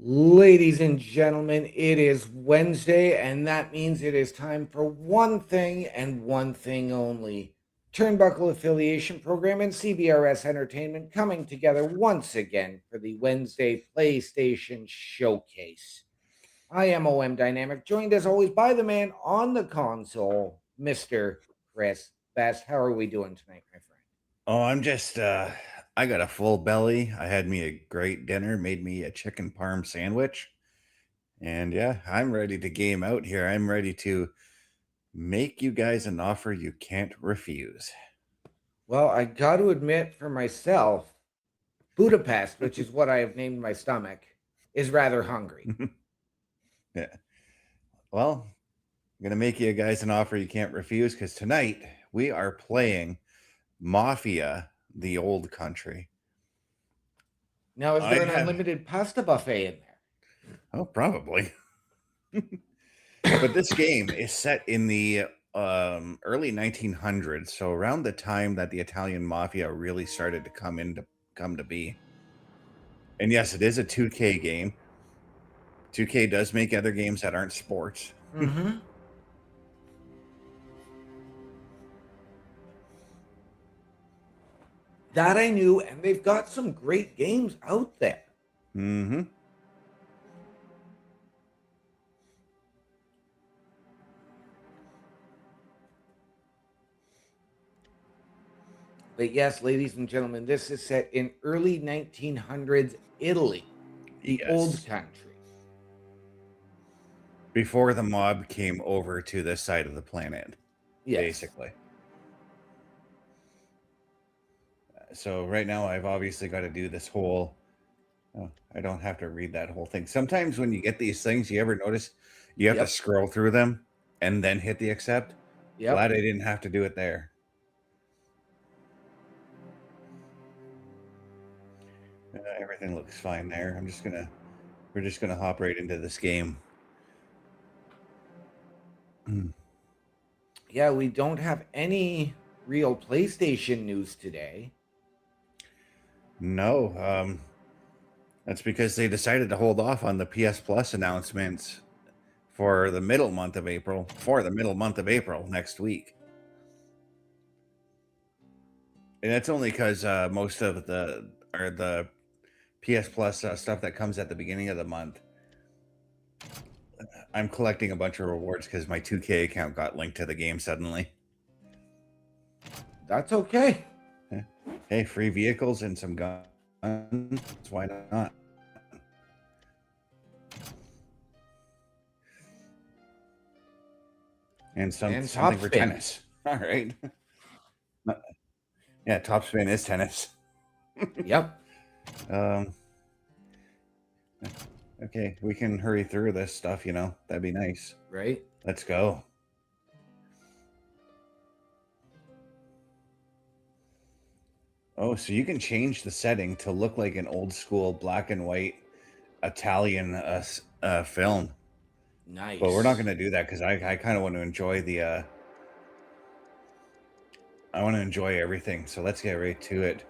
Ladies and gentlemen, it is Wednesday, and that means it is time for one thing and one thing only. Turnbuckle Affiliation Program and CBRS Entertainment coming together once again for the Wednesday PlayStation Showcase. I am OM Dynamic, joined as always by the man on the console, Mr. Chris Best. How are we doing tonight, my friend? Oh, I got a full belly. I had me a great dinner, made me a chicken parm sandwich. And yeah, I'm ready to game out here. I'm ready to make you guys an offer you can't refuse. Well, I got to admit for myself, Budapest, which is what I have named my stomach, is rather hungry. Yeah. Well, I'm going to make you guys an offer you can't refuse because tonight we are playing Mafia, the old country. Now, is I there an have, unlimited pasta buffet in oh, probably. But this game is set in the early 1900s, so around the time that the Italian mafia really started to come to be. And yes, it is a 2K game. 2K does make other games that aren't sports. there? Mm-hmm. That I knew, and they've got some great games out there. Mm-hmm. But yes, ladies and gentlemen, this is set in early 1900s Italy, the old Yes. country. Before the mob came over to this side of the planet, Yes. basically. So right now I've obviously got to do this whole oh, I don't have to read that whole thing. Sometimes when you get these things, you ever notice you have to Yep. scroll through them and then hit the accept? Yep. Glad I didn't have to do it there. Everything looks fine there. We're just gonna hop right into this game. Yeah, we don't have any real PlayStation news today. No, that's because they decided to hold off on the PS Plus announcements for the middle month of April next week. And that's only because most of the PS Plus stuff that comes at the beginning of the month. I'm collecting a bunch of rewards because my 2K account got linked to the game suddenly. That's okay. Hey, free vehicles and some guns. Why not? And And something top for spin. tennis. All right. Yeah, top spin is tennis. Yep. Um, okay, we can hurry through this stuff. That'd be nice. Right. Let's go. Oh, so you can change the setting to look like an old school black and white Italian film. But we're not Nice. going to do that because I kind of want to enjoy I want to enjoy everything. So let's get right to it.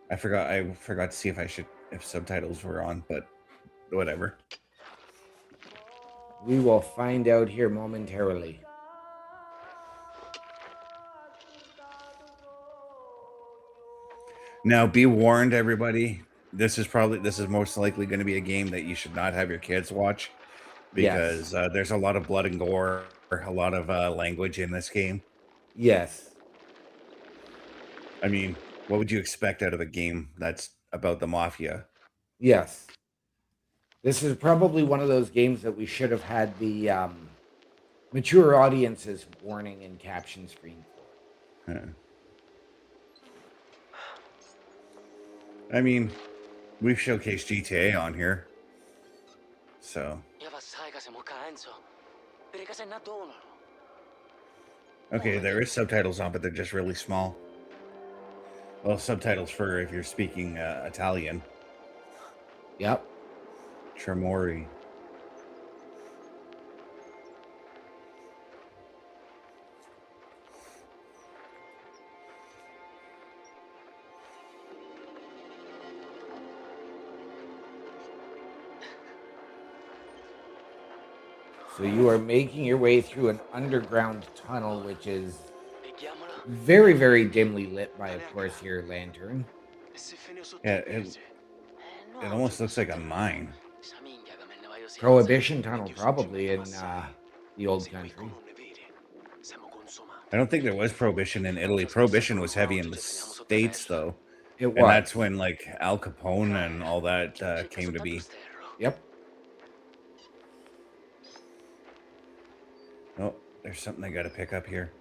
I forgot to see if subtitles were on, but whatever. We will find out here momentarily. Now, be warned, everybody. This is most likely going to be a game that you should not have your kids watch Yes. because there's a lot of blood and gore, a lot of language in this game. Yes. I mean, what would you expect out of a game that's about the mafia? Yes. This is probably one of those games that we should have had the mature audiences warning and caption screen for. Uh, I mean, we've showcased GTA on here, so okay, there is subtitles on, but they're just really small. Well, subtitles for if you're speaking Italian. Yep. Tremori. So you are making your way through an underground tunnel, which is very, very dimly lit by, of course, your lantern. Yeah, it almost looks like a mine. Prohibition tunnel, probably in the old country. I don't think there was prohibition in Italy. Prohibition was heavy in the States, though. It And was. that's when like Al Capone and all that came to be. Yep. Oh, there's something I got to pick up here.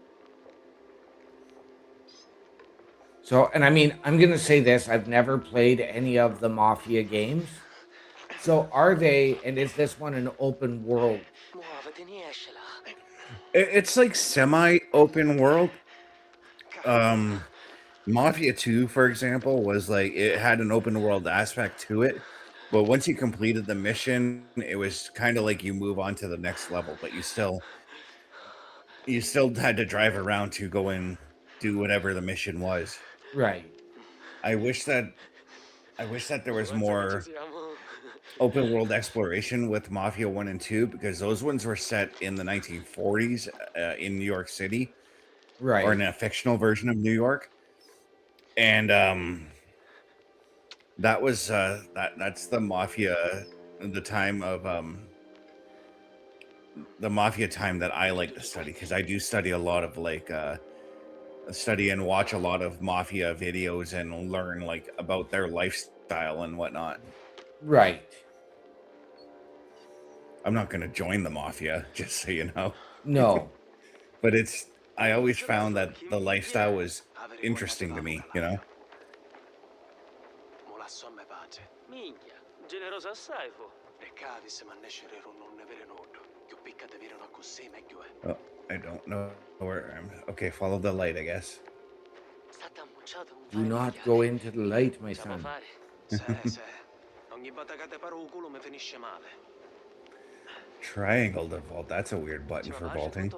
So, and I mean, I'm going to say this, I've never played any of the Mafia games. So, are they, and is this one an open world? It's like semi-open world. Mafia 2, for example, was like it had an open world aspect to it. But once you completed the mission, it was kind of like you move on to the next level, but you still had to drive around to go and do whatever the mission was. Right. I wish that I wish that there was more open world exploration with Mafia 1 and 2 because those ones were set in the 1940s in New York City or in Right. a fictional version of New York. And that was that's the Mafia the time of the Mafia time that I like to study because I do study a lot of like study and watch a lot of Mafia videos and learn like about their lifestyle and whatnot. Right. I'm not going to join the Mafia, just so you know. No. But I always found that the lifestyle was interesting to me, you know? Oh, I don't know where I'm. Okay, follow the light, I guess. Do not go into the light, my son. Triangle to vault. That's a weird button for vaulting.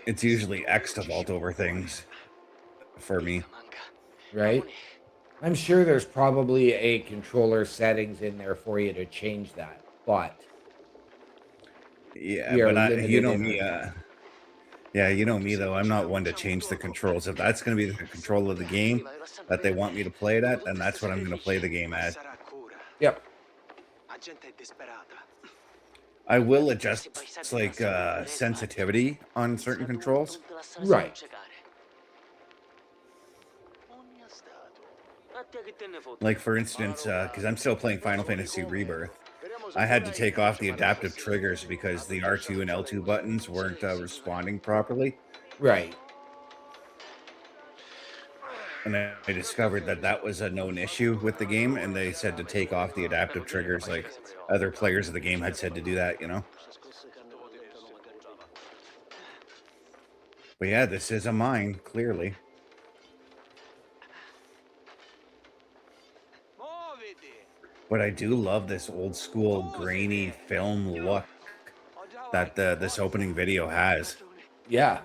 It's usually X to vault over things for me. Right? I'm sure there's probably a controller settings in there for you to change that, but Yeah, we are but you limited know in me. our time. Yeah, you know me though. I'm not one to change the controls. If that's going to be the control of the game that they want me to play it at, then that's what I'm going to play the game as. Yep. I will adjust like sensitivity on certain controls. Right. Like for instance, because I'm still playing Final Fantasy Rebirth, I had to take off the adaptive triggers because the R2 and L2 buttons weren't responding properly. Right. And I discovered that that was a known issue with the game, and they said to take off the adaptive triggers. Like other players of the game had said to do that, you know. But yeah, this is a mine, clearly. But I do love this old school grainy film look that this opening video has. Yeah.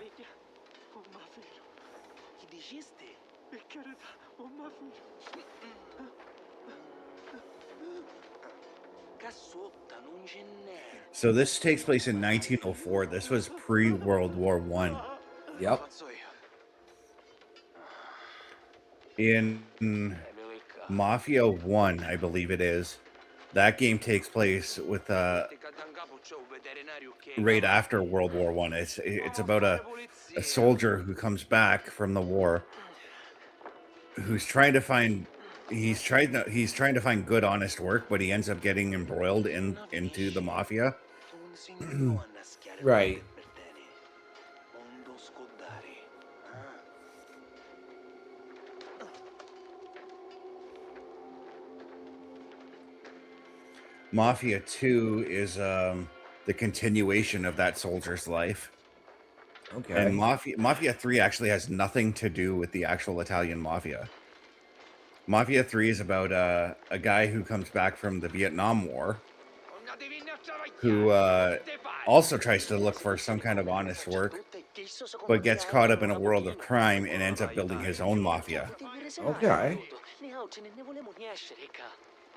So this takes place in 1904. This was pre-World War One. Yep. In Mafia 1, I believe it is. That game takes place with right after World War One. It's about a soldier who comes back from the war who's trying to find he's trying to find good honest work, but he ends up getting embroiled into the mafia. Right. Mafia 2 is the continuation of that soldier's life. Okay. And Mafia 3 actually has nothing to do with the actual Italian mafia. Mafia 3 is about a guy who comes back from the Vietnam War who also tries to look for some kind of honest work, but gets caught up in a world of crime and ends up building his own mafia. Okay.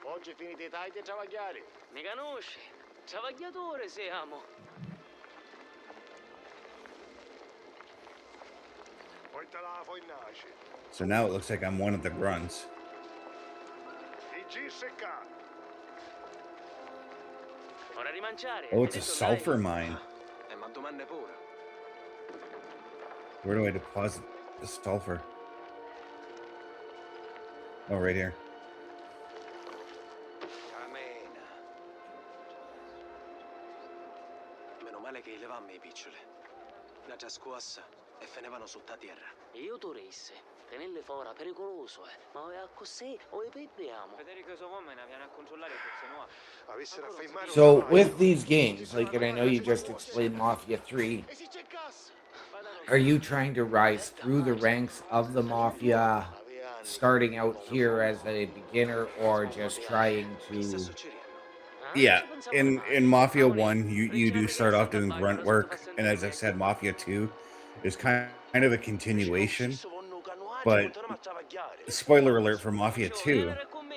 Oggi finite i tagli e travagliare. Mi conosci? Travagliatore siamo. Poi te la fai nasce. So now it looks like I'm one of the grunts. I G secca. Ora di mangiare. Oh, hai it's a detto, sulfur dai? mine. Ma domande pure. Where do I deposit the sulfur? Oh, right here. Camena. Meno male che levammo i piccioli. La già squassa e finevano sotto terra. Io tu risse. Tenelle fora, pericoloso, Ma a così o le beviamo? Federico Somomena viene a controllare forse nuovo. Avessero a fermare So with these games, like, and I know you just explained Mafia 3, E si c'è cassa. are you trying to rise through the ranks of the Mafia, starting out here as a beginner, or just trying Che sta to... succedendo? Yeah, Ci pensavo in domani. Mafia Paoli, 1, you do Reggiani che start off si doing abbagliano grunt sotto work, passando and il as I said, vecchio. Mafia 2 is kind of a continuation. But spoiler alert for Mafia 2, Venere con me.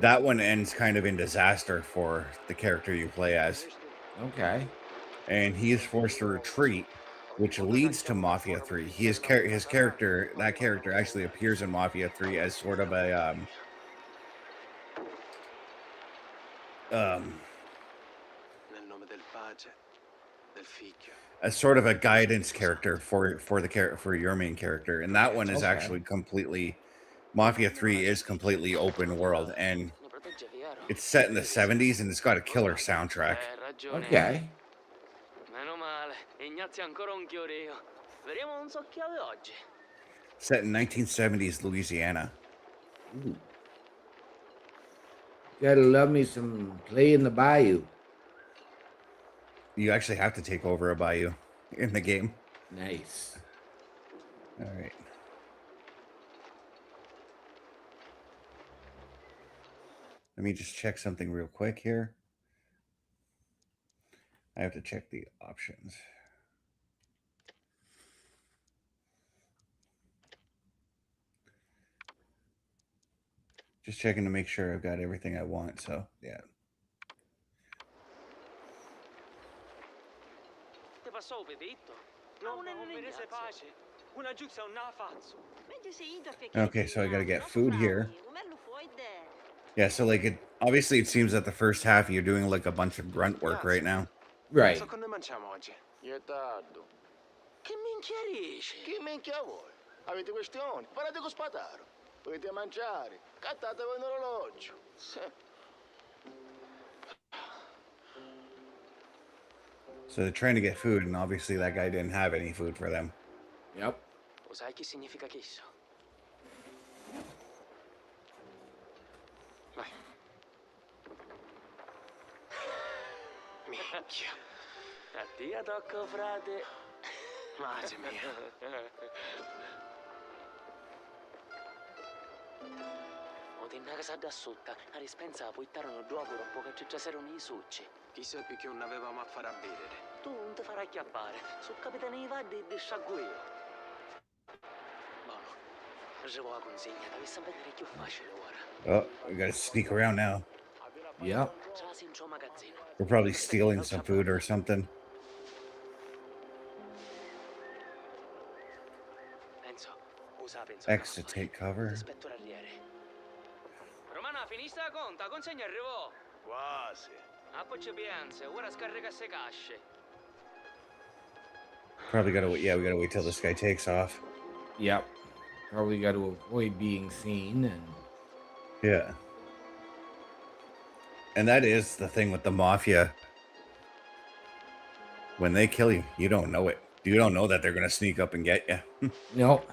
that one ends kind of in disaster for the character you play as, Okay. and he is forced to retreat, which leads to Mafia 3. His character, that character actually appears in Mafia 3 as sort of a Nel nome del pace, del figlio. as sort of a guidance character for your main character, and that one is Okay. actually completely Mafia 3 is completely open world, and Ne protegge Fiero. it's set in the 70s, and it's got a killer soundtrack. Ragione. Okay. Meno male. Ignazio ancora un chioreo. Vediamo un socchiave oggi. Set in 1970s Louisiana. Ooh. Gotta love me some Play in the Bayou. You actually have to take over a bayou in the game. Nice. All right. Let me just check something real quick here. I have to check the options. Just checking to make sure I've got everything I want. So, yeah. Ti passò Pepetto? No, ma non merese pace. Una giuzza non ha fazzo. Okay, so I gotta get food here. Yeah, so like obviously it seems that the first half you're doing like a bunch of grunt work right now. Right. So cosa mangiamo oggi? Io tardo. Che minchia dici? Chi minchia vuoi? Avete questioni? Parlate con Spataro. Dovete mangiare. Cattate voi un orologio. So they're trying to get food, and obviously that guy didn't have any food for them. Yep. Lo sai che significa questo? Vai. Minchia. A te tocca, frate. Madre mia. O te una casa da sotto, a dispensa la puittarono due corpo che ci trasero i succi. Chissà perché non avevamo a fare a bere. Tu non ti farai chiappare, su capitano di Vaddi e sciacquo io. Buono. Arrivo la consegna, dovessi vedere più facile ora. Oh, we gotta sneak around now. Yep. Trasi in suo magazzino. We're probably stealing some food or something. Enzo, usa penso. X to take cover. Aspetto l'arriere. Romana, finista la conta, consegna arrivò. Quasi. Appoggia pianze, ora scarica se casce. Probably gotta wait. Yeah, we gotta wait till this guy takes off. Yep. Probably got to avoid being seen and... Yeah. And that is the thing with the Mafia. When they kill you, you don't know it. You don't know that they're gonna sneak up and get you. Nope.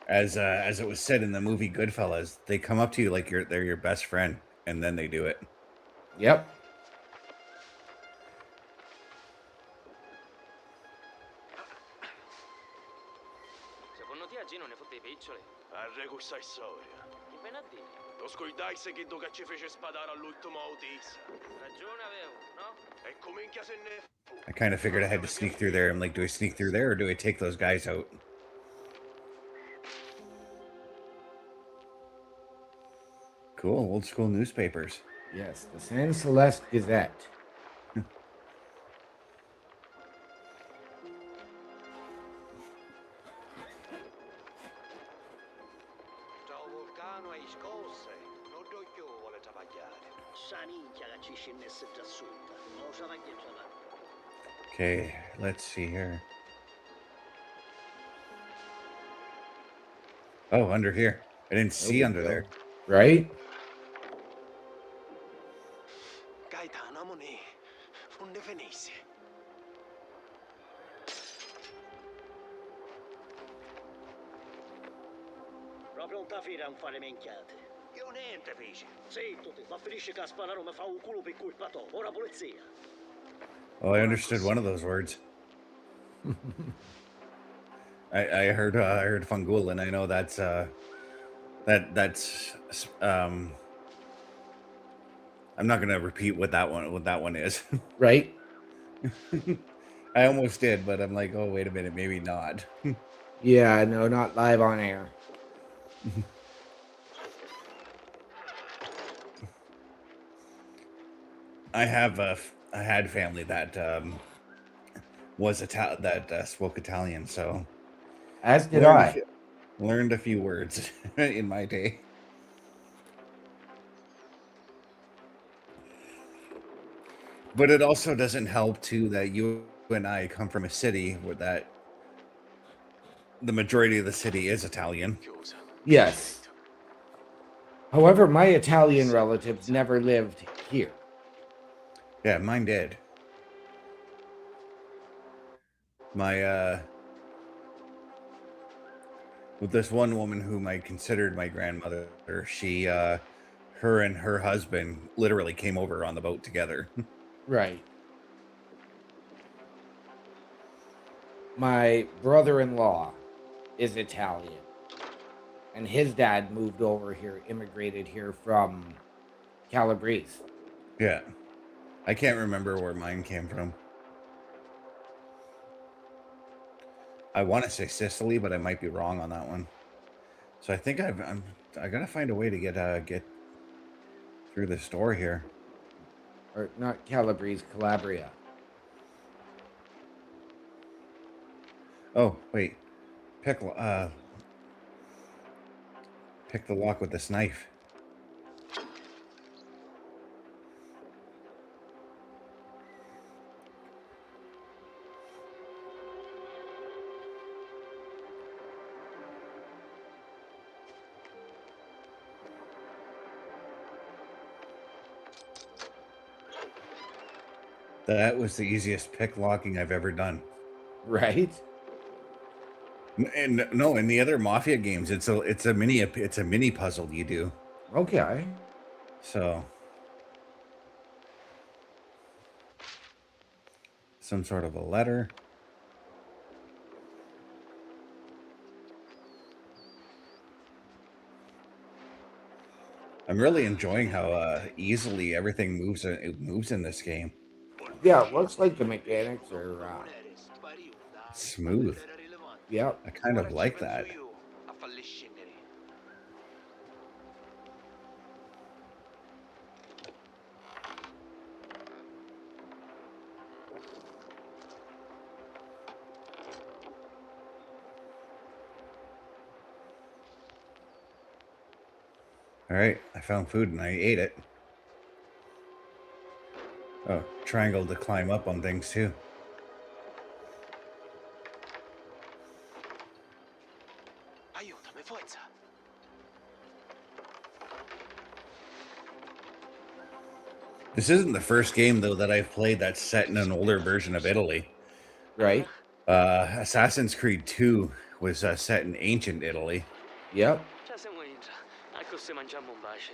As it was said in the movie Goodfellas, they come up to you like they're your best friend, and then they do it. Yep. Secondo te a Gino ne fotte i piccioli? Arre questa storia. Che viene a dire? Lo scordasse che do che ci fece spadare all'ultimo autista. Ragione avevo, no? E comincia se ne fu. I kind of figured I had to sneak through there. I'm like, do I sneak through there or do I take those guys out? Cool, old school newspapers. Yes, the San Celeste Gazette. Ciao vulcano hai scosse, non do più vuole travagliare. Saninchia che ci scendesse già sotto. Non sa che ce l'ha. Okay, let's see here. Oh, under here. I didn't see we under go. there. Right? Gaetano Amoni, un ne venisse. Proprio un tafira un fare menchiate. Io niente feci. Zitto te, ma finisce che a sparare mi fa un culo per colpa tua. Ora polizia. Oh, I understood one of those words. I heard Fungul, and I know that's I'm not gonna repeat what that one is. Right? I almost did, but I'm like, oh wait a minute, maybe not. Yeah, no, not live on air. I had family that was that spoke Italian, so As did learned a I. few, learned a few words in my day. But it also doesn't help too that you and I come from a city where that the majority of the city is Italian. Chiusa. Yes. However, my Italian relatives never lived here. Yeah, mine did. My with this one woman whom I considered my grandmother, she her and her husband literally came over on the boat together. Right. My brother-in-law is Italian. And his dad moved over here, immigrated here from Calabrese. Yeah. I can't remember where mine came from. I want to say Sicily, but I might be wrong on that one. So I think I gotta find a way to get through this door here. Or not Calabrese, Calabria. Oh wait, pick the lock with this knife. That was the easiest pick locking I've ever done. Right? And no, in the other Mafia games, it's a mini puzzle you do. Okay. So some sort of a letter. I'm really enjoying how easily everything moves. It moves in this game. Yeah, it looks like the mechanics are, Smooth. yep. I kind of like that. A farle scendere. All right, I found food and I ate it. Oh, triangle to climb up on things too. Aiutami, forza. This isn't the first game though that I've played that's set in an older version of Italy. Right? Assassin's Creed 2 was set in ancient Italy. Yep. Già siamo in già. Ecco se mangiamo un bacio.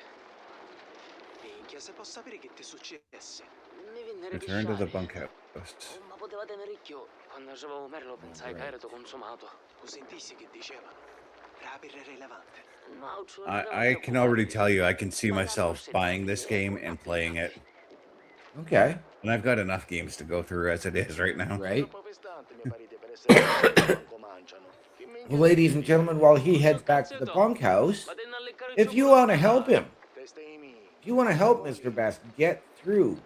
Minchia, se posso sapere che ti successe. Mi venne Return to the ripisciare. bunkhouse. Ma poteva tenere ricchio. Quando avevo Merlo pensai che era consumato. Lo sentissi che dicevano? Era per rilevante. No, cioè, I can already tell you I can see myself buying this game and playing it. Okay. And I've got enough games to go through as it is right now. Right? Troppo festanti, mi parete, per essere manco mangiano. Che minchia Well, ladies and gentlemen, while he heads back to the bunkhouse, if you want to help him, testa If you want to help Mr. Best get through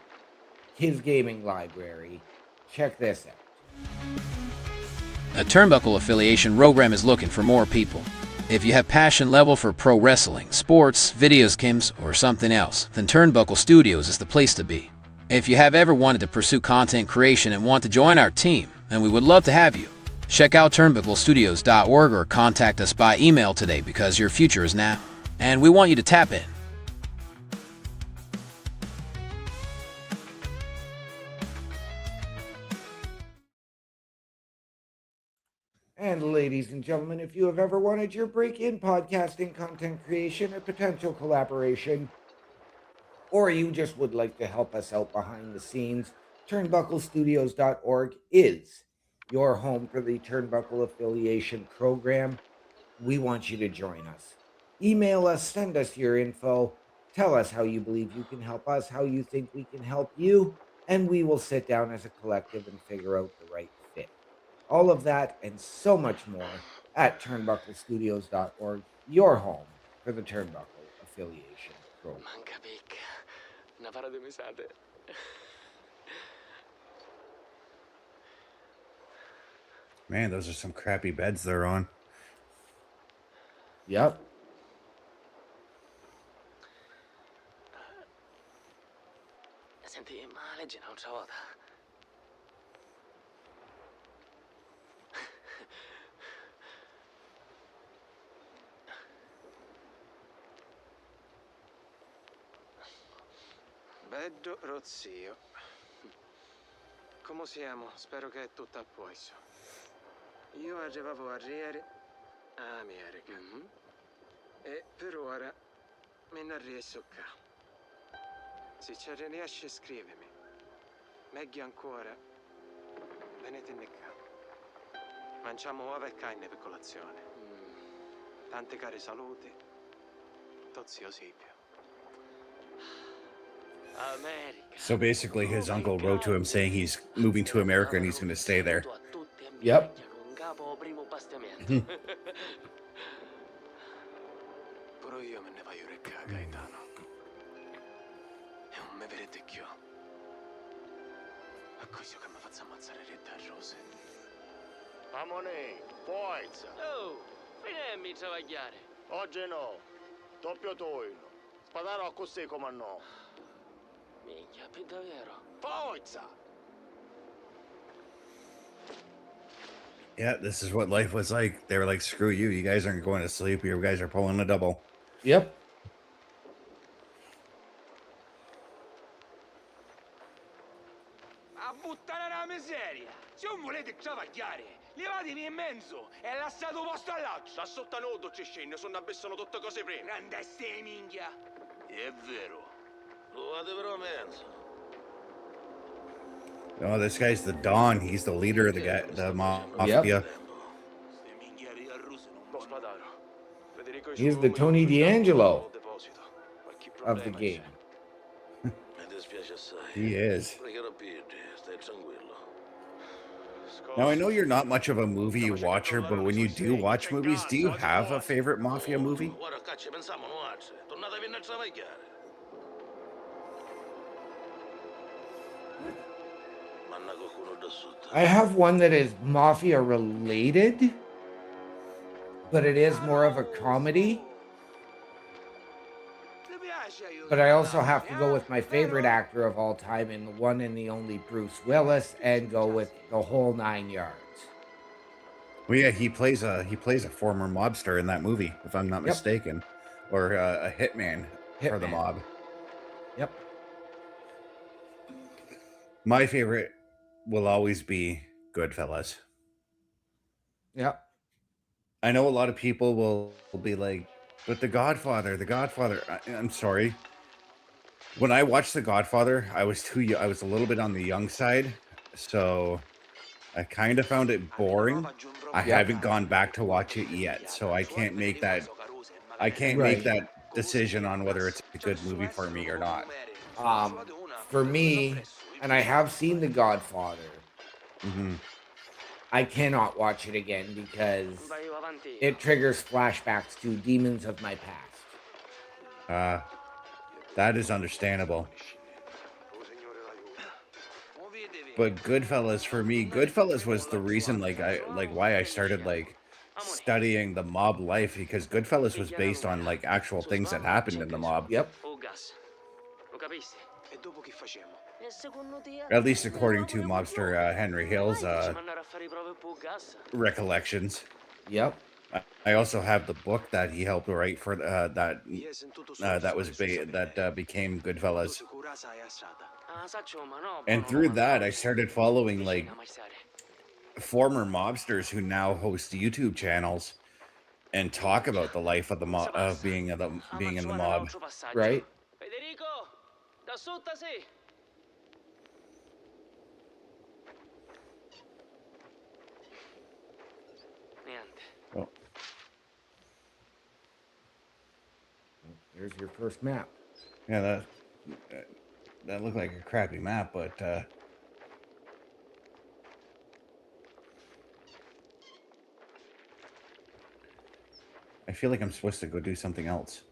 his gaming library, check this out. A Turnbuckle affiliation program is looking for more people. If you have passion level for pro wrestling, sports, video games, or something else, then Turnbuckle Studios is the place to be. If you have ever wanted to pursue content creation and want to join our team, then we would love to have you. Check out turnbucklestudios.org or contact us by email today because your future is now, and we want you to tap in. And ladies and gentlemen, if you have ever wanted your break in podcasting, content creation, or potential collaboration, or you just would like to help us out behind the scenes, turnbucklestudios.org is your home for the Turnbuckle Affiliation Program. We want you to join us. Email us, send us your info, tell us how you believe you can help us, how you think we can help you, and we will sit down as a collective and figure out the right fit. All of that and so much more at turnbucklestudios.org, your home for the Turnbuckle Affiliation Program. Manca picca. Una para di misate. Man, those are some crappy beds they're on. Yep. Senti, ma leggi un'altra volta. Beddo Rozzio. Come siamo? Spero che è tutto a posto. Io arrivavo a ieri a America. E per ora me ne riesco qua. Se ci riesci, scrivimi. Meglio ancora, venetene qua. Mangiamo uova e carne per colazione. Tanti cari saluti. Zio Silvio. America. So basically, his uncle wrote to him saying he's moving to America and he's going to stay there. Yep. Con capo primo bastimento. Però io me ne voglio recca, Gaetano. E non mi vedete più. A questo che mi faccio ammazzare retta a rose. Amone, forza. Oh, finemi travagliare. Oggi no. Doppio turno. Spadaro a così come no. Minchia, per davvero. Forza! Yeah, this is what life was like. They were like, screw you. You guys aren't going to sleep. You guys are pulling a double. Yep. A buttare la miseria! Se non volete travagliare, levatevi in mezzo e lasciate un posto all'altro! Da sotto nudo ci scende, sono abessano tutte cose prima. Grandeste minchia! È vero. Lo vado però mezzo. Oh, this guy's the Don. He's the leader of the Mafia. Yep. Ste minchiari a ruse non lo spadaro. Federico He's the Tony D'Angelo of the game. Mi dispiace assai. He is. Pregherò Pirri, stai tranquillo. Now, I know you're not much of a movie watcher, but when you do watch movies, do you have a favorite Mafia movie? Guarda, caccia, pensiamo no altre. Tornate a venire a travagliare. Manna qualcuno da sotto. I have one that is Mafia related, but it is more of a comedy. But I also have to go with my favorite actor of all time and the one and the only Bruce Willis and go with the whole 9 yards. Well, yeah, he plays a former mobster in that movie, if I'm not Yep. mistaken, or a hitman for the Hitman. mob. Yep. My favorite will always be Goodfellas. Yep. I know a lot of people will be like, but The Godfather. I'm sorry. When I watched The Godfather, I was too young. I was a little bit on the young side, so I kind of found it boring. I haven't gone back to watch it yet, so I can't make that. I can't make that decision on whether it's a good movie for me or not. For me, and I have seen The Godfather, I cannot watch it again because it triggers flashbacks to demons of my past. That is understandable. But Goodfellas, for me, Goodfellas was the reason, why I started like studying the mob life, because Goodfellas was based on like actual things that happened in the mob, Yep. O gas. Lo capisci? E dopo che facciamo? E secondo te? at least according to mobster Henry Hill's Facciamo andare a fare i prove per gas. recollections. Yep. I also have the book that he helped write for Io sento solo that was senza sapere. became Goodfellas. Curasa e assata. Ah, saccio, ma no, And buono, through no, that, no. I started following like Vicina, maestare. former mobsters who now host YouTube channels and talk about the life of the mob of being in the mob. Right. Federico, da sotto sì. Niente. Oh, There's your first map. yeah, that looked like a crappy map, but I feel like I'm supposed to go do something else.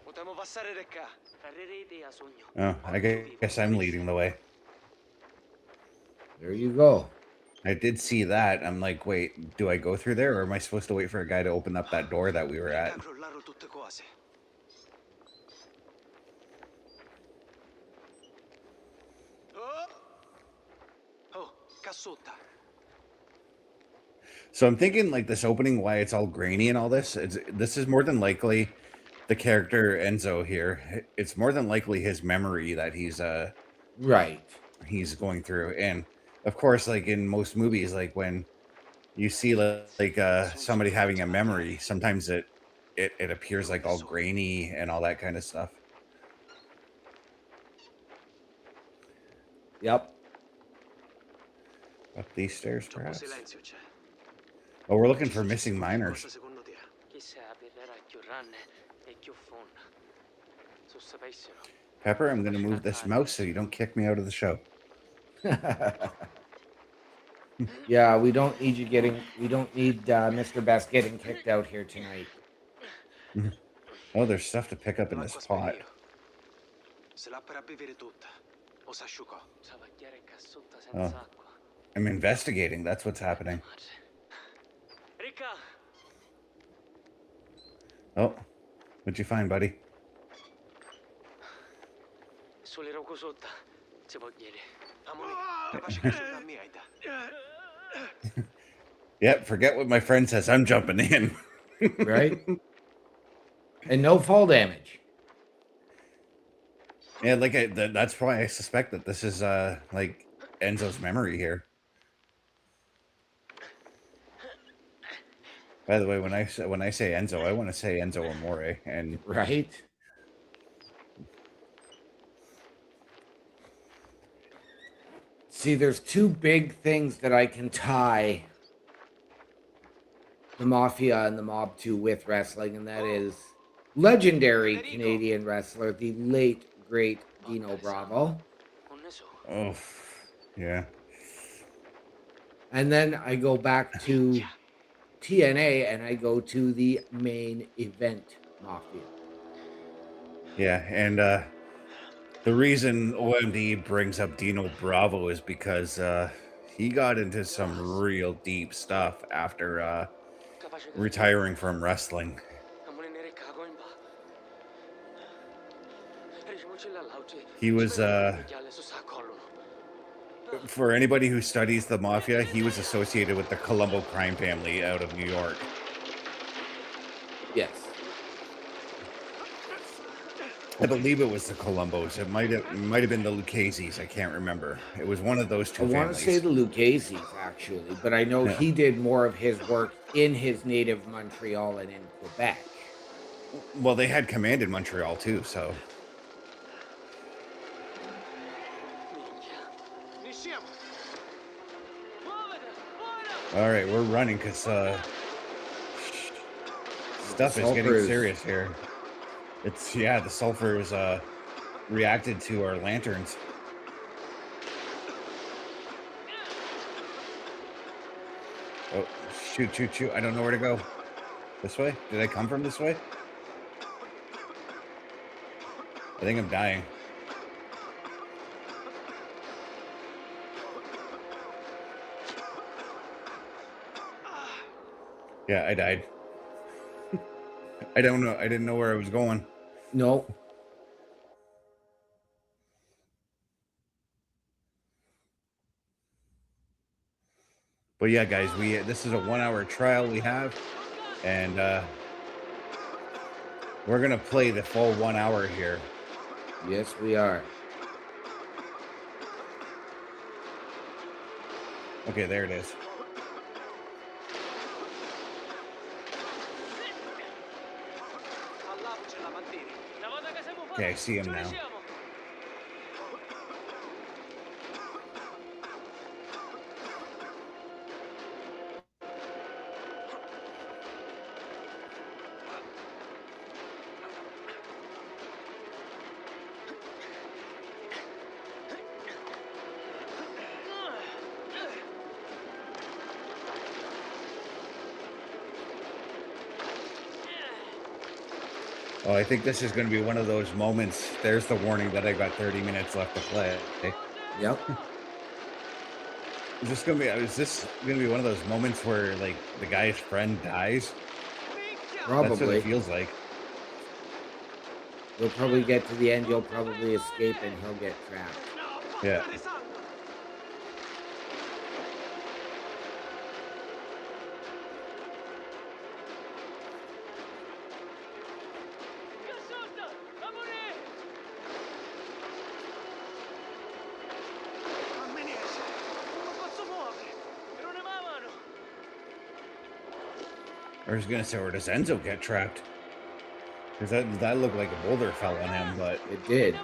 Potremmo passare da qua. Parlerete a sogno. Oh, I guess I'm leading the way. There you go. I did see that. I'm like, wait, do I go through there, or am I supposed to wait for a guy to open up that door that we were at? Crollarono tutte cose. Oh! Oh, cassotta. So I'm thinking like this opening, why it's all grainy and all this. This is more than likely the character Enzo here. It's more than likely his memory that Right. he's going through. And of course, like in most movies, like when you see somebody having a memory, sometimes it appears like all grainy and all that kind of stuff. Yep. Up these stairs, Troppo perhaps. silenzio c'è. Oh, we're looking for missing miners. Cosa secondo te? Chissà, parlerà più ranne e più fonda. Se sapessero. Pepper, I'm going to move this mouse so you don't kick me out of the show. Yeah, we don't need Mr. Best getting kicked out here tonight. Oh, there's stuff to pick up in this L'acqua pot. spero. Se l'ha per bere tutta. O s'asciugò. Savacchiare cassotta Oh. senza acqua. I'm investigating. That's what's happening. Ricca! Oh, what'd you find, buddy? Sole rocco sotto. Se può dire. Amore, capace che sono a me, Aida. Yep, forget what my friend says. I'm jumping in. Right? And no fall damage. Yeah, that's why I suspect that this is like Enzo's memory here. By the way, when I say Enzo, I want to say Enzo Amore, and Right? See, there's two big things that I can tie the Mafia and the Mob to with wrestling, and that is legendary Canadian wrestler, the late, great Dino Bravo. Connesso. oh, yeah. And then I go back to TNA and I go to the main event Mafia. Yeah, and the reason OMD brings up Dino Bravo is because he got into some real deep stuff after Capace che. retiring from wrestling. Amore ne ricca in ba. Ricevuci la lauce. He was for anybody who studies the Mafia, he was associated with the Colombo crime family out of New York. Yes. I believe it was the Colombos. It might have been the Lucchese's. I can't remember. It was one of those two I want to families. say the Lucchese's, actually, but I know Yeah. he did more of his work in his native Montreal and in Quebec. Well, they had command in Montreal too, so Minchia. Ne siamo. Muovete! Muovete! all right, we're running because stuff is getting Sulfur is- serious here. The sulfur is reacted to our lanterns. Oh, shoot, shoot, shoot. I don't know where to go. This way? Did I come from this way? I think I'm dying. Yeah, I died. I don't know. I didn't know where I was going. No. But yeah, guys, this is a 1-hour trial we have, and we're gonna play the full 1 hour here. Yes, we are. Okay, there it is. Okay, I see him now. Oh, I think this is going to be one of those moments. There's the warning that I got 30 minutes left to play. Yep. Is this going to be one of those moments where like the guy's friend dies? That's what Probably. it feels like. You'll probably get to the end, you'll probably escape, and he'll get trapped. Yeah. I was gonna say, where does Enzo get trapped? Because that looked like a boulder fell on him, but It did.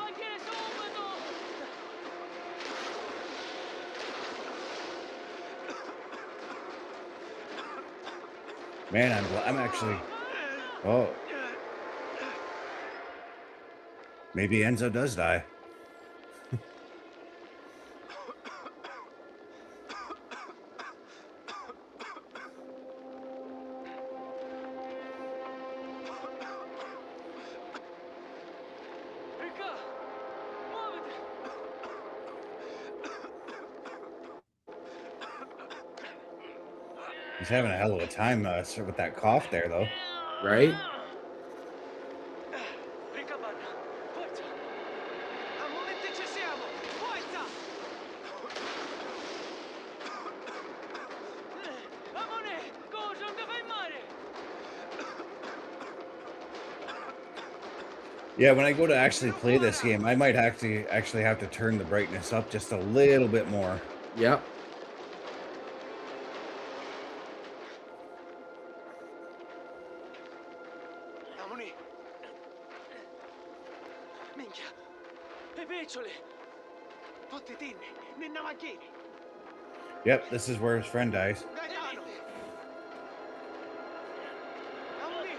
man, I'm actually. Oh, maybe Enzo does die. He's having a hell of a time with that cough there, though. Right? Yeah, when I go to actually play this game, I might actually have to turn the brightness up just a little bit more. Yep. Minchia! Le picciole! Tutti tinni, ninna macchini! Yep, this is where his friend dies. Gaetano! Amoni!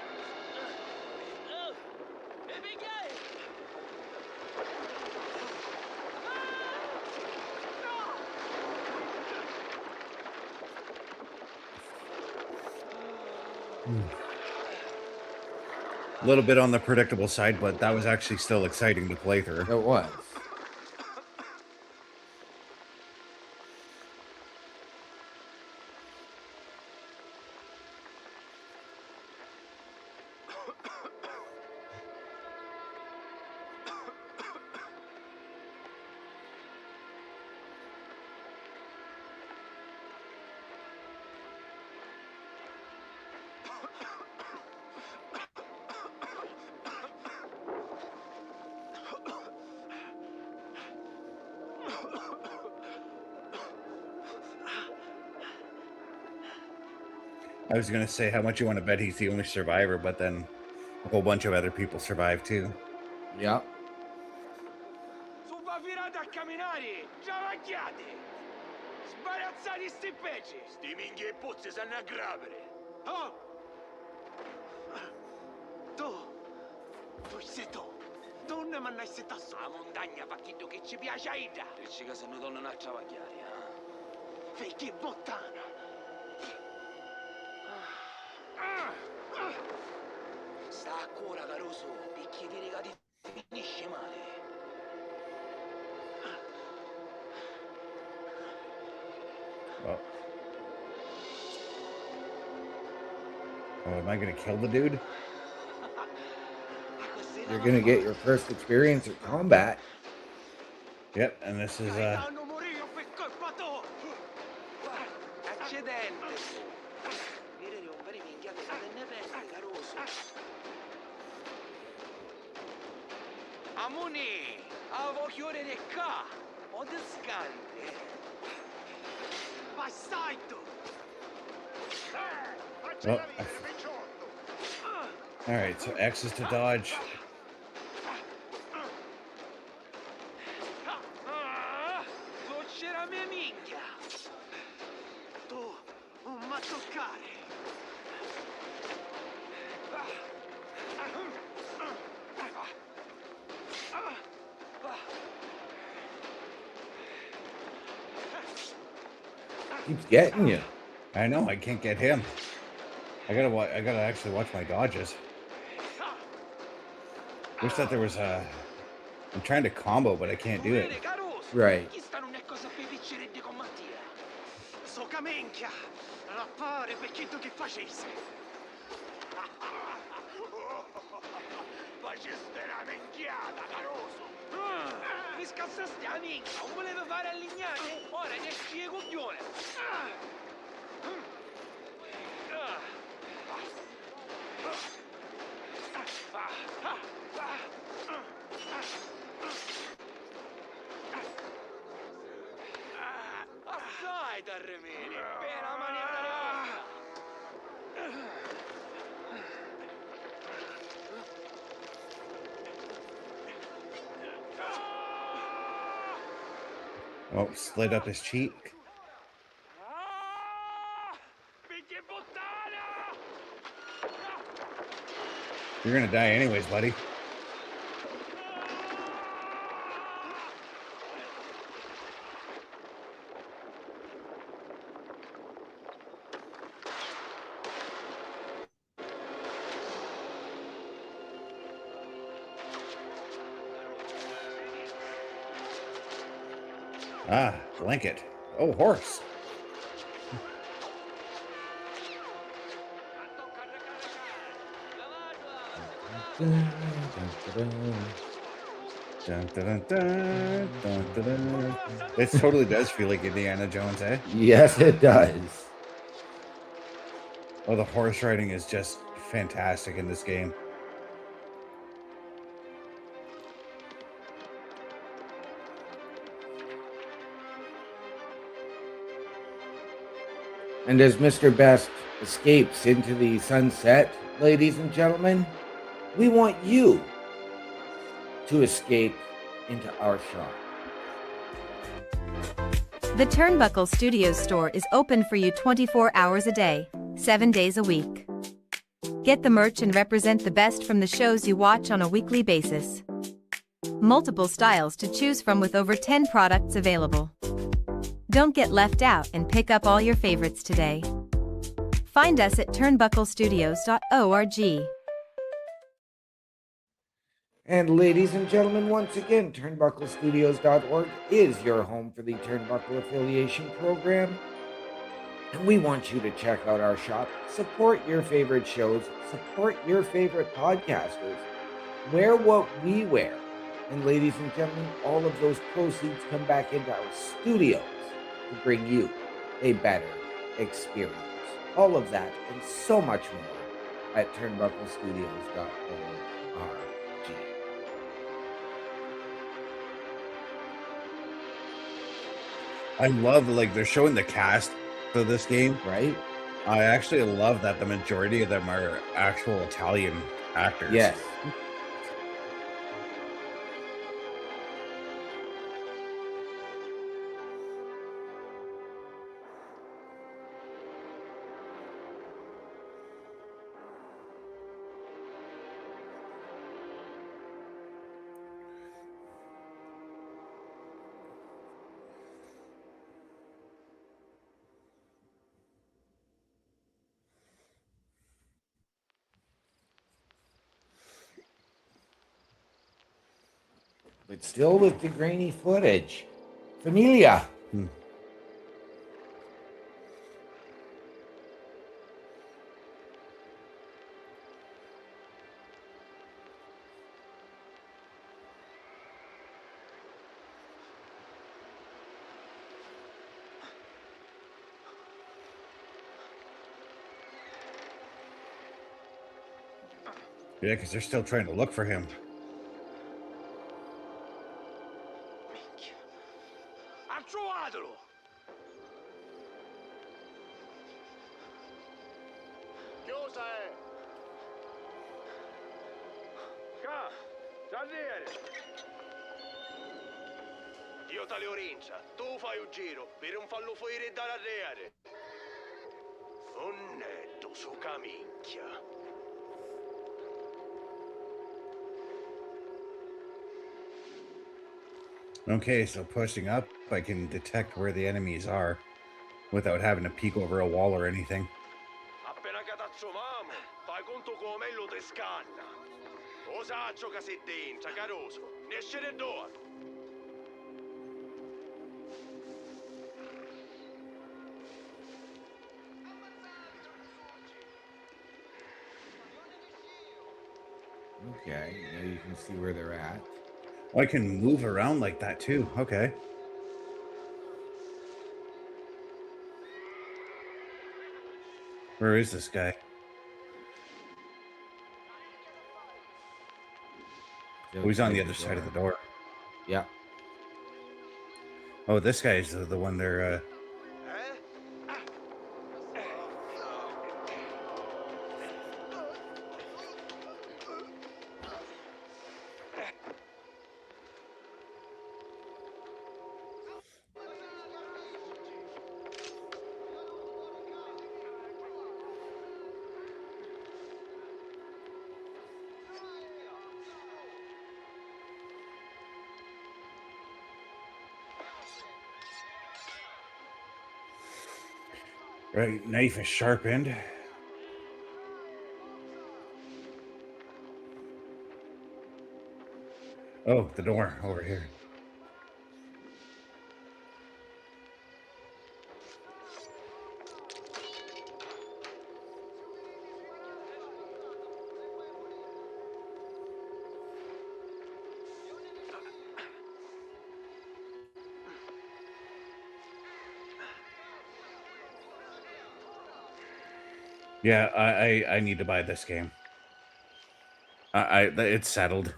A little bit on the predictable side, but that was actually still exciting to play through. It was. I was going to say how much you want to bet he's the only survivor, but then a whole bunch of other people survive too. Yep. Su va virate a camminare, giavacchiate! Sbarazzati sti peci! Sti minghi e puzzi sanno a grapere! Oh! Tu sei tu! Tu ne mi hanno settato su? La montagna fa chitto che ci piace a Ida. Dici che se ne tornano a travagliare, eh? Perché bottana? Sta a cuore, Caruso, perché ti regati finisce male. Oh, am I gonna kill the dude? You're gonna get your first experience at combat. Yep, and this is Gaetano Murillo per colpa tua! Accidente! Ieri un vero minchiato se ne perde, Caruso. Amuni! Avevo chiore di qua! O di scante! Bastardo! oh. All right, so X is to dodge. Non c'era mia minchia! Tu non mi toccare! Keeps getting you. I know I can't get him. I gotta actually watch my dodges. Wish that there was a. I'm trying to combo, but I can't do it. Right. Chi sta non è cosa per piccereddi con Mattia? So che minchia! La pare perché tu che facessi! Faceste una minchiata, Caruso! Mi scassaste la minchia! Non volevo fare allignate? Ora ne esci coglione! Assai, Tarremini! Per la maniera nostra! Oh, slid up his cheek. Picchi puttana! You're gonna die anyways, buddy. Ah, blanket. Oh, horse. Dun, dun, dun, dun, dun, dun, dun. It totally does feel like Indiana Jones, eh? Yes, it does. Oh, the horse riding is just fantastic in this game. And as Mr. Best escapes into the sunset, ladies and gentlemen, we want you to escape into our shop. The Turnbuckle Studios store is open for you 24 hours a day, 7 days a week. Get the merch and represent the best from the shows you watch on a weekly basis. Multiple styles to choose from with over 10 products available. Don't get left out and pick up all your favorites today. Find us at turnbucklestudios.org. And ladies and gentlemen, once again, turnbucklestudios.org is your home for the Turnbuckle Affiliation Program. And we want you to check out our shop, support your favorite shows, support your favorite podcasters, wear what we wear. And ladies and gentlemen, all of those proceeds come back into our studios to bring you a better experience. All of that and so much more at turnbucklestudios.org. I love, like, they're showing the cast for this game. Right? I actually love that the majority of them are actual Italian actors. Yes. but still with the grainy footage. Familia. Yeah, because they're still trying to look for him. Ha trovatelo! Chiusa è! Ca, salire! Io te le orincia, tu fai un giro per non farlo fuori dall'arreare. Un netto su caminchia. Okay, so pushing up, I can detect where the enemies are without having to peek over a wall or anything. Appena che t'azzomamo, fai conto come lo te scanna. O saggio che sei dentro, caroso, ne esce da dove? Okay, now you can see where they're at. Oh, I can move around like that too. Okay. Where is this guy? Oh, he's on the other side of the door. Yeah. Oh, this guy's the one they're right, knife is sharpened. Oh, the door over here. Yeah, I need to buy this game. It's settled.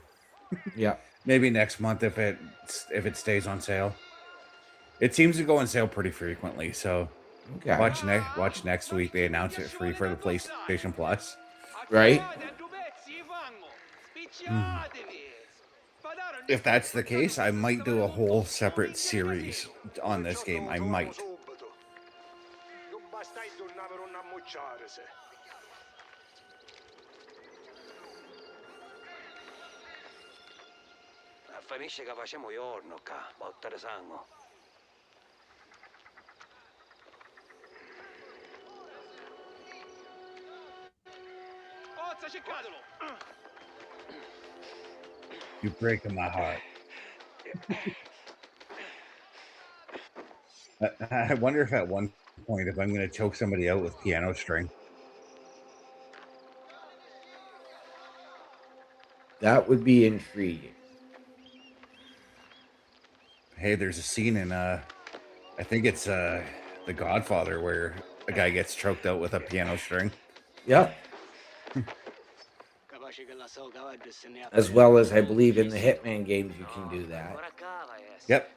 Yeah. Maybe next month if it stays on sale. It seems to go on sale pretty frequently, so Okay. watch next week. They announce it free for the PlayStation Plus. Right. If that's the case, I might do a whole separate series on this game. I might. Non basta tornare per non ammucciare se. Finisce che facciamo giorno qua, botta di sangue. Forza, cercatelo! You're breaking my heart. I wonder if at one point if I'm going to choke somebody out with piano string. That would be intriguing. Hey, there's a scene in I think it's The Godfather where a guy gets choked out with a piano string. Yep. As well as I believe in the Hitman games you can do that. Yep.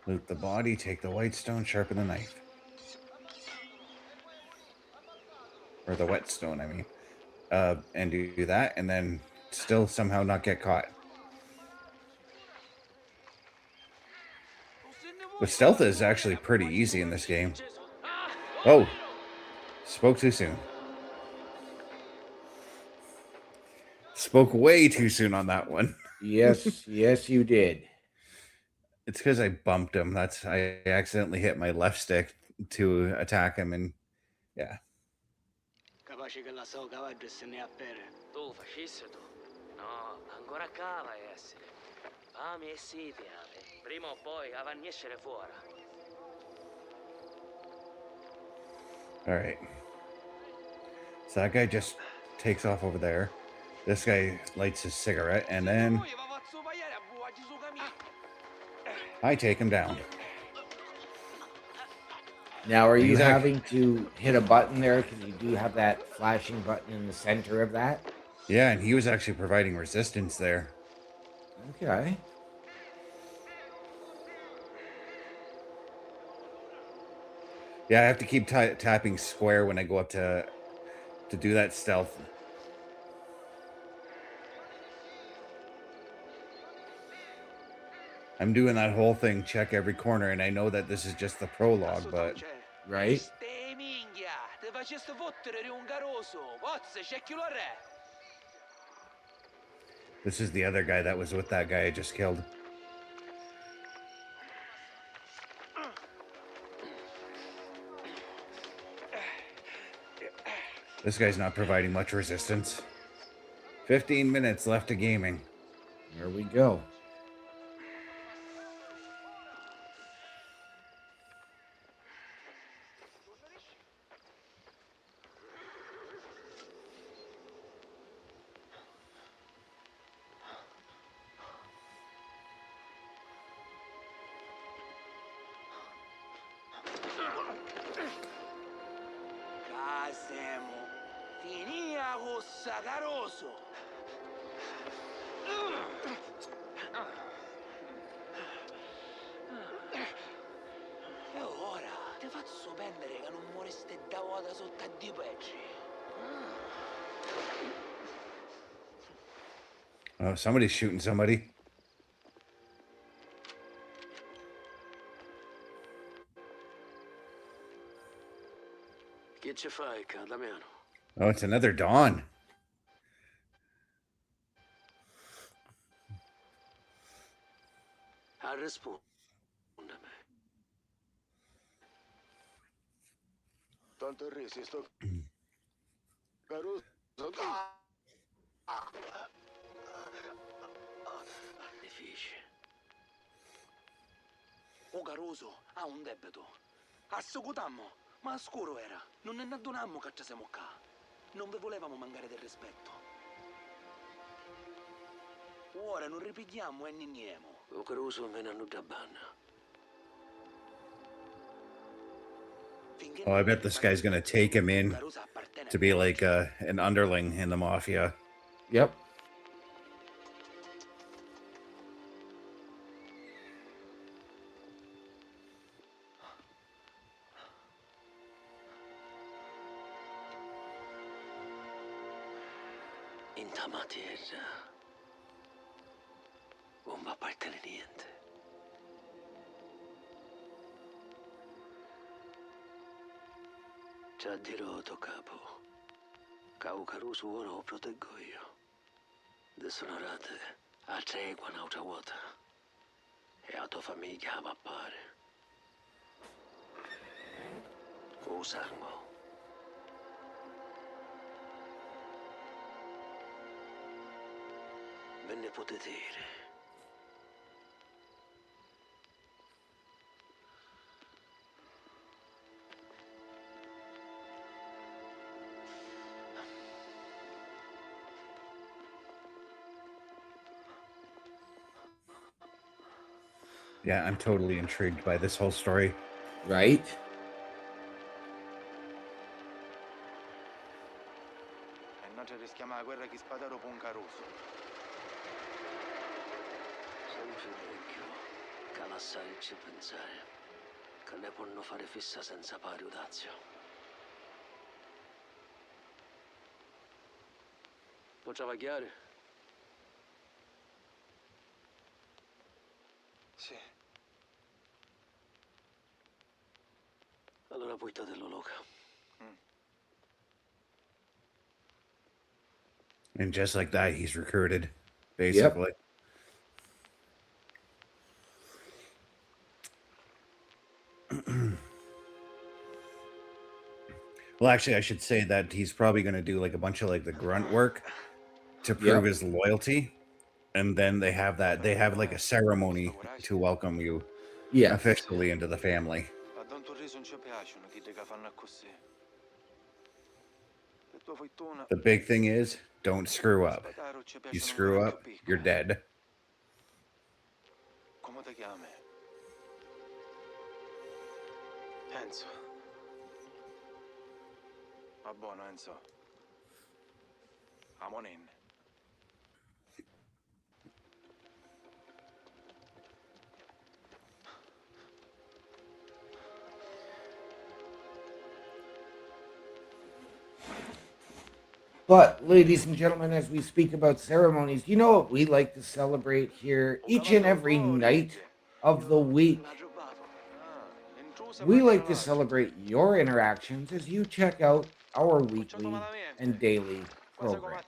Loot the body, take the white stone, sharpen the knife. Or the whetstone, I mean. And do that, and then still somehow not get caught. But stealth is actually pretty easy in this game. Oh, spoke too soon. Spoke way too soon on that one. Yes, yes, you did. It's because I bumped him. I accidentally hit my left stick to attack him, and yeah. Capace che la so cavallo e se ne appere. Tu, fascista tu. No, ancora cava essere. Fami e siti, ave. Prima o poi avanno essere fuori. All right. So that guy just takes off over there. This guy lights his cigarette, and then I take him down. Now, are you He's having to hit a button there? Because you do have that flashing button in the center of that. Yeah, and he was actually providing resistance there. Okay. Yeah, I have to keep tapping square when I go up to do that stealth. I'm doing that whole thing, check every corner, and I know that this is just the prologue, but Right? Ste minchia, te faceste fottere di un caroso. Pozze, cerchilo a re. this is the other guy that was with that guy I just killed. This guy's not providing much resistance. 15 minutes left of gaming. There we go. Casemo. Finia cossa caroso. E ora ti faccio pendere che non moriste da vuota sotto a di peggi. Oh, somebody's shooting somebody. Che ci fai, Damiano? Oh, it's another Dawn. Rispondimi. Tanto resi sto caroso. Difficile. O caroso ha un debito. Assocutammo, ma scuro era. Non ne adonammo che ci siamo qua. Non vi volevamo mancare del rispetto. Ora non ripigliamo e niniemo. O Caruso me ne hanno già banna. Oh, I bet this guy's gonna take him in to be like an underling in the Mafia. Yep. In ta materia non va appartiene niente. Già dirò to capo. Cau Caruso ora lo proteggo io. Desonorate a tregua un'altra volta. E a tua famiglia va a pare. O sangue. Ve ne potete dire. Yeah, I'm totally intrigued by this whole story. Right? E non ci rischiamo la guerra che spadaro con un caroso. Sempre vecchio, che lasciare ci pensare, che ne possono fare fissa senza pari udazio. Facciava chiaro? Sì. Allora buttatelo, Luca. And just like that, he's recruited, basically. Well, actually, I should say that he's probably going to do like a bunch of like the grunt work to prove Yep. his loyalty, and then they have like a ceremony to welcome you Yes. officially into the family. A Don Torriso non ci piacciono chi che fanno così. Per tua fortuna, The big thing is, don't screw up. Spataro ci You piacciono screw quelle up, più you're piccole. dead. Come ti chiami? Enzo. Va buono, Enzo. Amonin. But, ladies and gentlemen, as we speak about ceremonies, you know what we like to celebrate here each and every night of the week? We like to celebrate your interactions as you check out our weekly and daily program.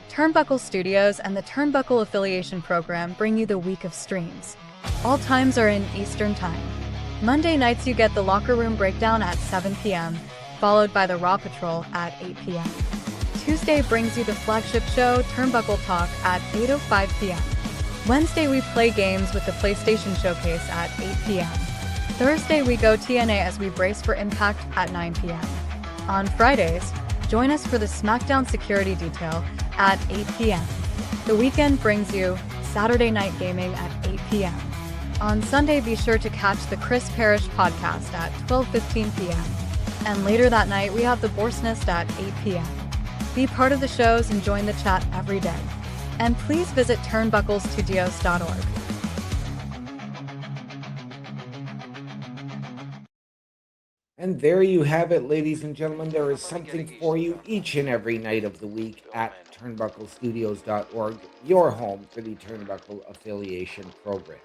Turnbuckle Studios and the Turnbuckle Affiliation Program bring you the week of streams. All times are in Eastern Time. Monday nights you get the Locker Room Breakdown at 7 p.m., followed by the Raw Patrol at 8 p.m. Tuesday brings you the flagship show Turnbuckle Talk at 8:05 p.m. Wednesday we play games with the PlayStation Showcase at 8 p.m. Thursday we go TNA as we brace for Impact at 9 p.m. On Fridays, join us for the SmackDown Security Detail at 8 p.m. The weekend brings you Saturday Night Gaming at 8 p.m. On Sunday, be sure to catch the Chris Parrish podcast at 12:15 p.m. And later that night, we have the Boar's Nest at 8 p.m. Be part of the shows and join the chat every day. And please visit turnbucklestudios.org. And there you have it, ladies and gentlemen. There is something for you each and every night of the week at turnbucklestudios.org, your home for the Turnbuckle Affiliation Program.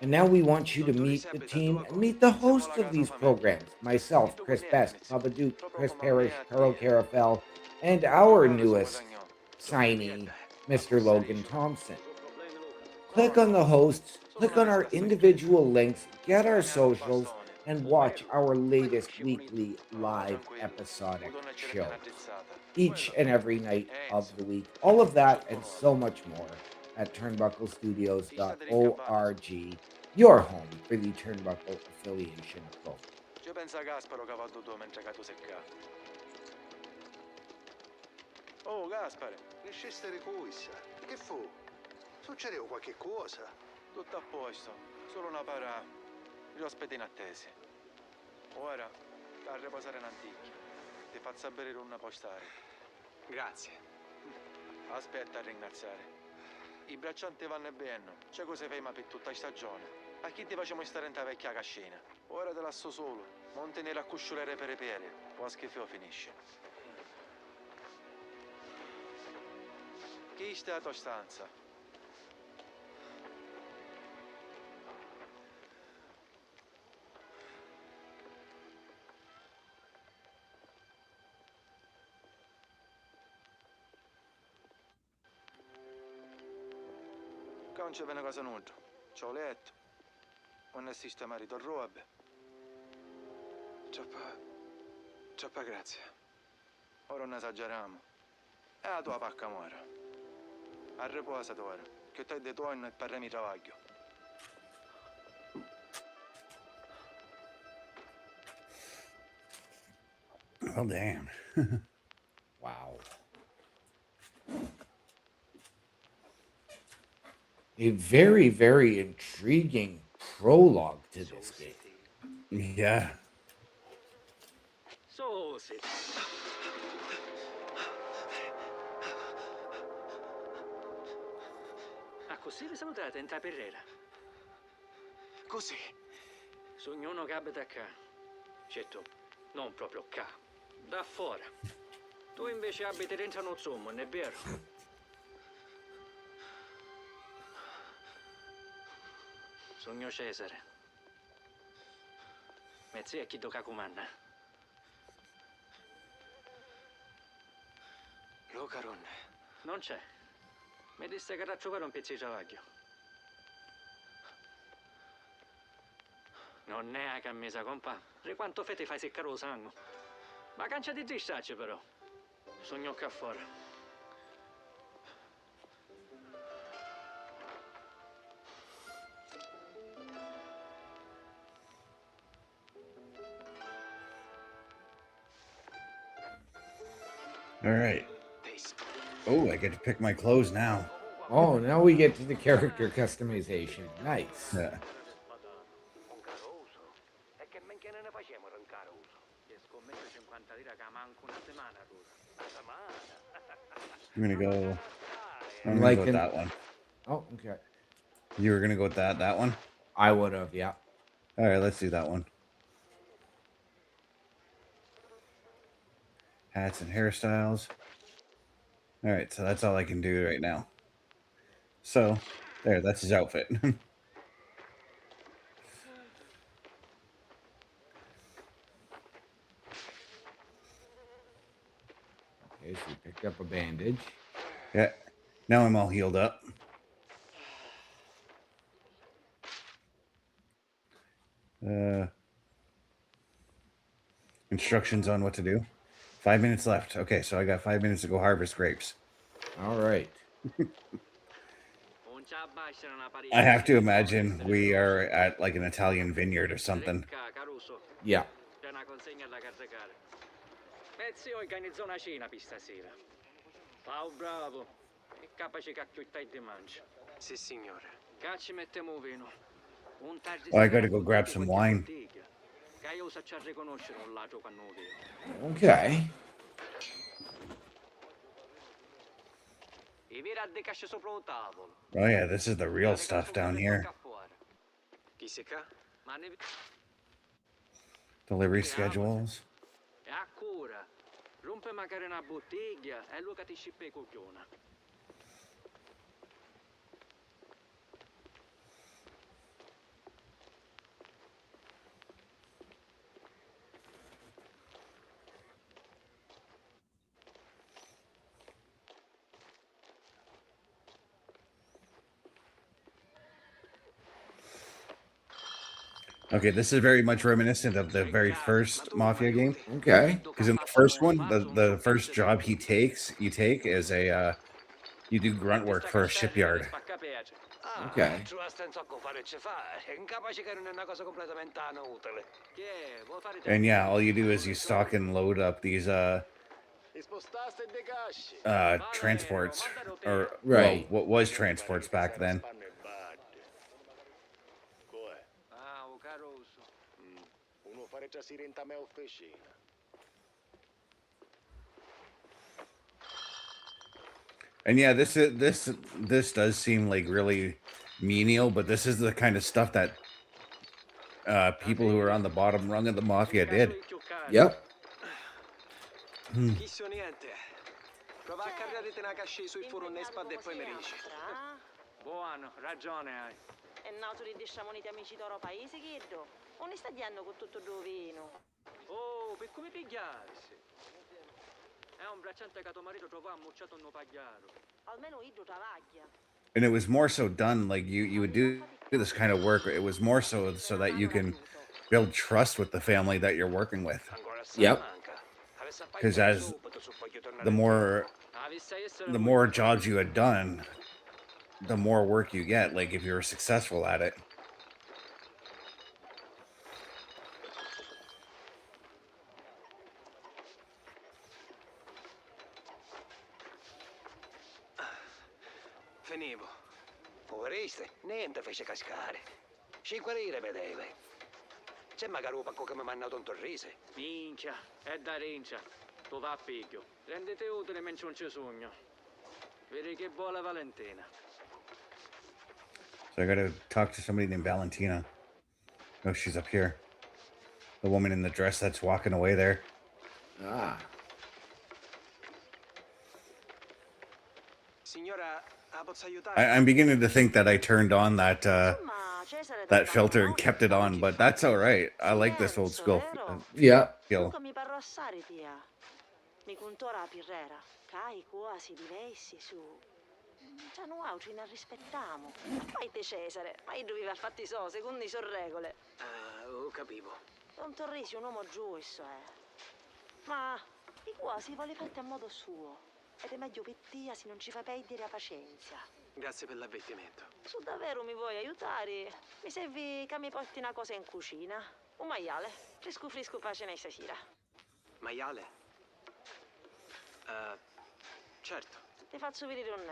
And now we want you to meet the team and meet the hosts of these programs. Myself, Chris Best, Bubba Duke, Chris Parrish, Carl Carafel, and our newest signee, Mr. Logan Thompson. Click on the hosts, click on our individual links, get our socials, and watch our latest weekly live episodic shows each and every night of the week. All of that and so much more at turnbucklestudios.org, your home for the Turnbuckle Affiliation Program. Ci pensa Gasparo che ha fatto tu mentre che tu sei qua. Oh, Gaspare. Che sceste ricuissa? Che fu? Succedeva qualche cosa? Tutto a posto. Solo una para. Gli ospiti in attesa. Ora, a riposare in antichi. Ti faccio sapere una postare. Grazie. Aspetta a ringraziare. I braccianti vanno bene. C'è cosa fai ma per tutta stagione. A chi ti facciamo stare in ta vecchia cascina? Ora te lascio solo. Monti nera a cusciolere per i piedi. Poi a schifo finisce. Chi sta a tua stanza? Non c'è bene cosa nulla. C'ho letto. Non è sistemare il robe. Troppa grazie. Ora non esageriamo. E la tua pacca muore. A riposati ora, che tu hai dei tuoi e parliamo di travaglio. Oh, damn. Wow. A very, very intriguing prologue to this game. Yeah. So, sì. Ah, così vi salutate in taperrera. Così? Ognuno che abita qua. Certo, non proprio qua. Da fuori. Tu invece abiti dentro uno zoom, non è vero? Sogno Cesare. Mezzi è chi tocca comanda. Lo caronne. Non c'è. Mi disse che era a trovare un pezzo di travaglio. Non è a cammesa, compà. Re quanto fete fai seccare lo sangue. Ma cancia di tristacce però. Sogno qua fuori. All right. Oh, I get to pick my clothes now. Oh, now we get to the character customization. Nice. Yeah. I'm gonna go. I'm gonna go with that one. Oh, okay. You were gonna go with that one? I would have, yeah. All right, let's do that one. Hats and hairstyles. All right, so that's all I can do right now. So, there, that's his outfit. Okay, so we picked up a bandage. Yeah. Now I'm all healed up. Instructions on what to do. 5 minutes left. Okay, so I got 5 minutes to go harvest grapes. All right. I have to imagine we are at like an Italian vineyard or something. Yeah. Pezzi organizzò una cena per stasera. Pau bravo. E capace cacchiuttai di mangia. Sì, signore. Cacci mettiamo vino. Un tardi. Oh, I gotta go grab some wine. Che io so riconoscere un ladro quando lo vedo. Okay. I vira de casce sopra il tavolo. Oh yeah, this is the real stuff down here. Chi si ca? Ma ne Delivery schedules. E a cura. Rompe magari una bottiglia e lui che ti scippa i coglioni. Okay, this is very much reminiscent of the very first Mafia game. Okay. Because in the first one, the first job you take is a you do grunt work for a shipyard. Okay. And yeah, all you do is you stock and load up these transports, or Right. well, what was transports back then. Uno fare già si renta me officina. And yeah, this does seem like really menial, but this is the kind of stuff that people who are on the bottom rung of the Mafia did. Yep. Chi so niente. Prova a caricare una cascia sui forni e spalle e poi mi dici. Buono, ragione hai. E nato di sciamoniti amici d'oro paese, chiedo. Non ne sta diando con tutto dovino. Oh, per come pigliarsi? È un bracciante che tuo marito trovò ammucciato in un pagliaro. Almeno io travaglia. And it was more so done like you would do this kind of work. It was more so that you can build trust with the family that you're working with. Yep. Because as the more jobs you had done, the more work you get. Like if you're successful at it. Finivo. Poveriste, niente fece cascare. 5 lire vedete. C'è magari un pacco che mi ha mandato un torrise. Minchia, è da rincia. Tu va a piglio. Rendete utile mentre non ci sogno. Vedi che vuole Valentina. So I gotta talk to somebody named Valentina. Oh, she's up here. The woman in the dress that's walking away there. Ah. Signora, posso aiutare? I'm beginning to think that I turned on that filter and kept it on, but that's all right. I like this old school Yeah. feel. Mi parlo assare, tia. Mi contora pirrera. Cai quasi diversi su. Già noi altri ne rispettiamo. Poi te Cesare, ma io dovevo fatti so, secondo i so regole. Ho capivo. Don Torresi è un uomo giusto, Ma i quasi vuole fatti a modo suo. Ed è meglio che tia se non ci fa perdere la pazienza. Grazie per l'avvertimento. Su davvero mi vuoi aiutare? Mi servi che mi porti una cosa in cucina. Un maiale. Fresco fresco pace nei stasera. Maiale? Certo. Ti faccio vedere un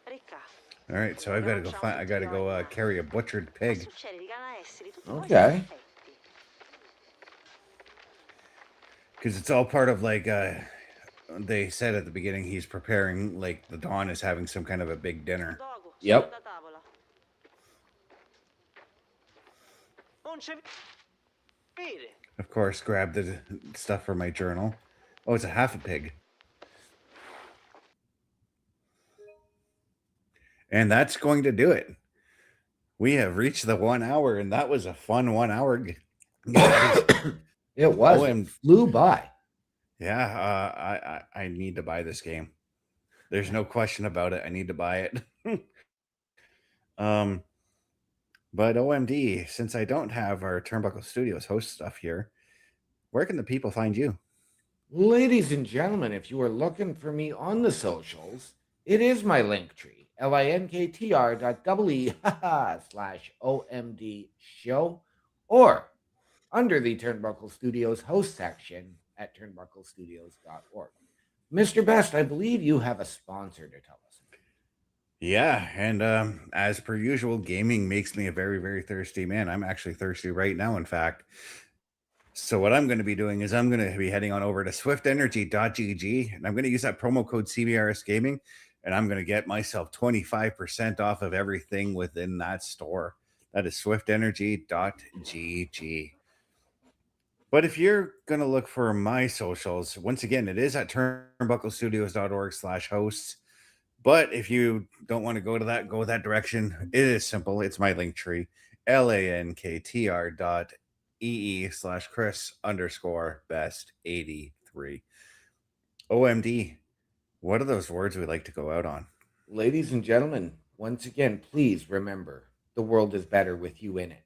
Ricca. All right, so I've got to go find. I got to go carry a butchered Ma pig succede di essere tutti Ok. perfetti. because it's all part of like. They said at the beginning he's preparing, like the Dawn is having some kind of a big dinner. Dogo, Yep. da tavola. Non c'è vede. Of course, grab the stuff for my journal. Oh, it's a half a pig. And that's going to do it. We have reached the 1 hour, and that was a fun 1 hour. Guys. It was. Oh, It and flew by. yeah, I need to buy this game. There's no question about it. I need to buy it. But OMD, since I don't have our Turnbuckle Studios host stuff here, where can the people find you? Ladies and gentlemen, if you are looking for me on the socials, it is my link tree, linktr.ee/OMD show, or under the Turnbuckle Studios host section at turnbucklestudios.org. Mr. Best, I believe you have a sponsor to tell us about. Yeah, and as per usual, gaming makes me a very, very thirsty man. I'm actually thirsty right now, in fact. So what I'm going to be doing is I'm going to be heading on over to swiftenergy.gg, and I'm going to use that promo code CBRS Gaming, and I'm going to get myself 25% off of everything within that store. That is swiftenergy.gg. But if you're going to look for my socials, once again, it is at turnbucklestudios.org/hosts. But if you don't want to go that direction, it is simple. It's my link tree, lanktr.ee/Chris_best83. OMD, what are those words we like to go out on? Ladies and gentlemen, once again, please remember the world is better with you in it.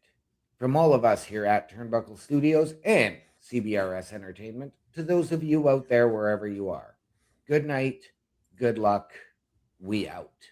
From all of us here at Turnbuckle Studios and CBRS Entertainment, to those of you out there wherever you are, good night, good luck, we out.